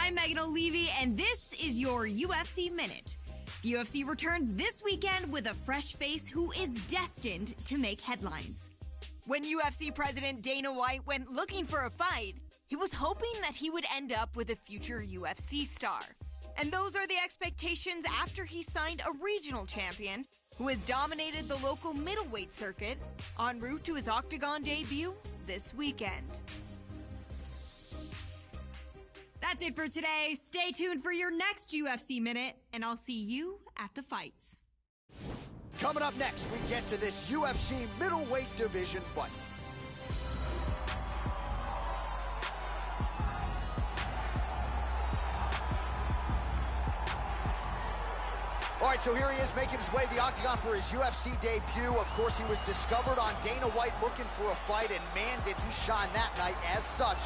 I'm Megan O'Leary, and this is your UFC Minute. The UFC returns this weekend with a fresh face who is destined to make headlines. When UFC President Dana White went looking for a fight, he was hoping that he would end up with a future UFC star. And those are the expectations after he signed a regional champion who has dominated the local middleweight circuit en route to his Octagon debut this weekend. That's it for today. Stay tuned for your next UFC Minute, and I'll see you at the fights. Coming up next, we get to this UFC middleweight division fight. All right, so here he is making his way to the Octagon for his UFC debut. Of course, he was discovered on Dana White looking for a fight, and man, did he shine that night. As such,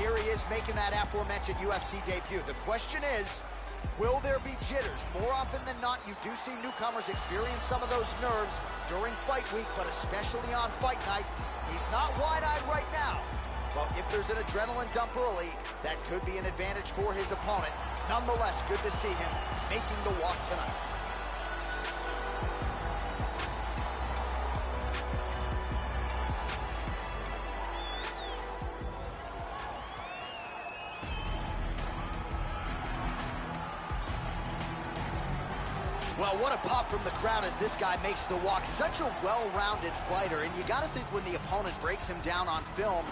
here he is making that aforementioned UFC debut. The question is, will there be jitters? More often than not, you do see newcomers experience some of those nerves during fight week, but especially on fight night. He's not wide-eyed right now, but if there's an adrenaline dump early, that could be an advantage for his opponent. Nonetheless, good to see him making the walk tonight. Well, what a pop from the crowd as this guy makes the walk. Such a well-rounded fighter, and you got to think when the opponent breaks him down on film,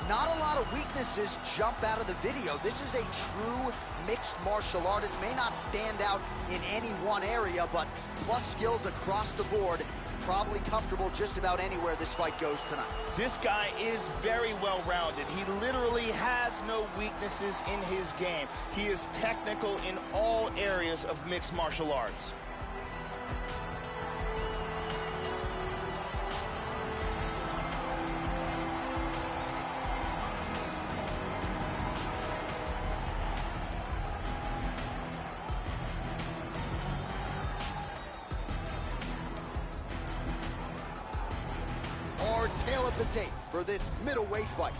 not a lot of weaknesses jump out of the video. This is a true mixed martial artist. May not stand out in any one area, but plus skills across the board. Probably comfortable just about anywhere this fight goes tonight. This guy is very well-rounded. He literally has no weaknesses in his game. He is technical in all areas of mixed martial arts. Tail of the tape for this middleweight fight.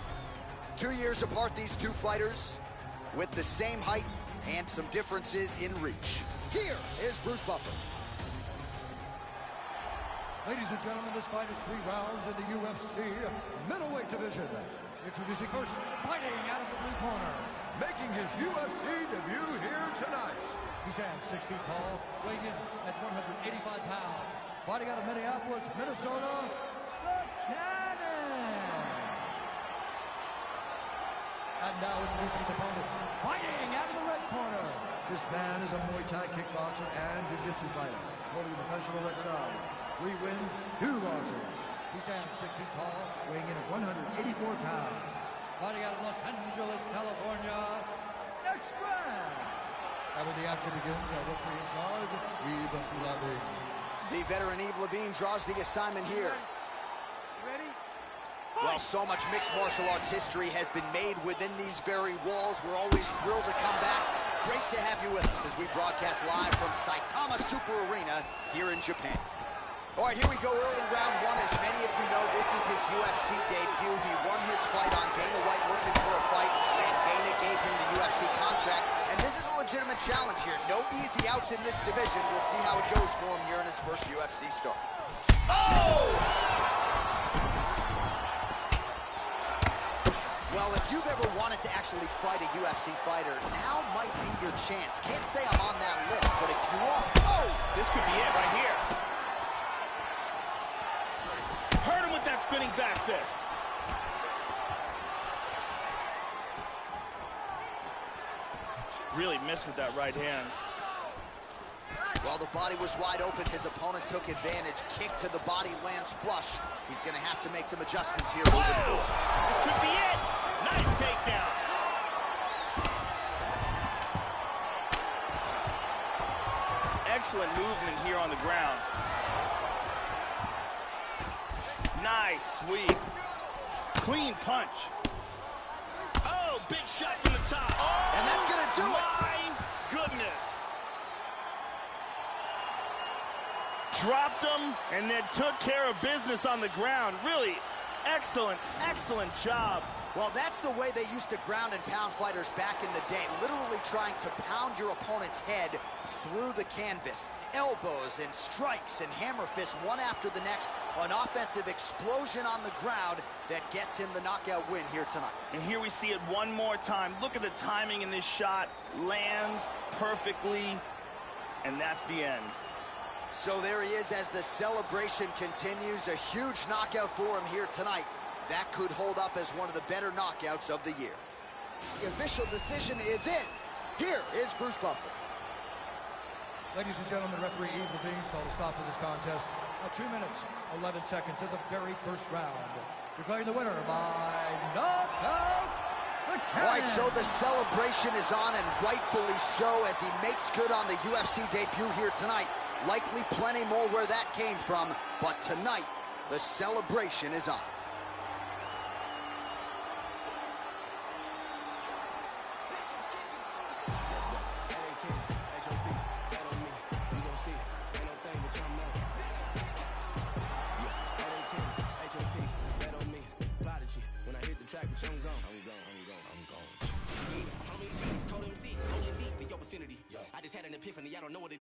2 years apart, these two fighters with the same height and some differences in reach. Here is Bruce Buffer. Ladies and gentlemen, this fight is 3 rounds in the UFC middleweight division. Introducing first, fighting out of the blue corner, making his UFC debut here tonight. He stands 6 feet tall, weighing in at 185 pounds. Fighting out of Minneapolis, Minnesota, the Cannon. And now introducing his opponent, fighting out of the red corner. This man is a Muay Thai kickboxer and jiu-jitsu fighter, holding a professional record of 3 wins, 2 losses. He stands 6 feet tall, weighing in at 184 pounds. Fighting out of Los Angeles, California, Express. And when the action begins, our referee in charge, Yves Levine. The veteran Yves Levine draws the assignment here. Ready? Well, so much mixed martial arts history has been made within these very walls. We're always thrilled to come back. Great to have you with us as we broadcast live from Saitama Super Arena here in Japan. All right, here we go, early round 1. As many of you know, this is his UFC debut. He won his fight on Dana White looking for a fight, and Dana gave him the UFC contract. And this is a legitimate challenge here. No easy outs in this division. We'll see how it goes for him here in his first UFC start. Oh! Well, if you've ever wanted to actually fight a UFC fighter, now might be your chance. Can't say I'm on that list, but if you are, oh! This could be it right here. Hurt him with that spinning back fist. Really missed with that right hand. While the body was wide open, his opponent took advantage. Kick to the body lands flush. He's going to have to make some adjustments here moving forward. This could be it. Nice takedown. Excellent movement here on the ground. Nice sweep. Clean punch. Oh, big shot from the top. Oh, and that's going to do it. My goodness. Dropped him and then took care of business on the ground. Really excellent, excellent job Well, that's the way they used to ground and pound fighters back in the day, literally trying to pound your opponent's head through the canvas. Elbows and strikes and hammer fists, one after the next, an offensive explosion on the ground that gets him the knockout win here tonight. And here we see it one more time. Look at the timing in this shot. Lands perfectly, and that's the end. So there he is as the celebration continues. A huge knockout for him here tonight. That could hold up as one of the better knockouts of the year. The official decision is in. Here is Bruce Buffer. Ladies and gentlemen, referee Eve Levine's called a stop to this contest. 2 minutes, 11 seconds of the very first round. Declaring the winner by knockout, the Cannon. All right, so the celebration is on, and rightfully so, as he makes good on the UFC debut here tonight. Likely plenty more where that came from, but tonight, the celebration is on. I just had an epiphany, I don't know what it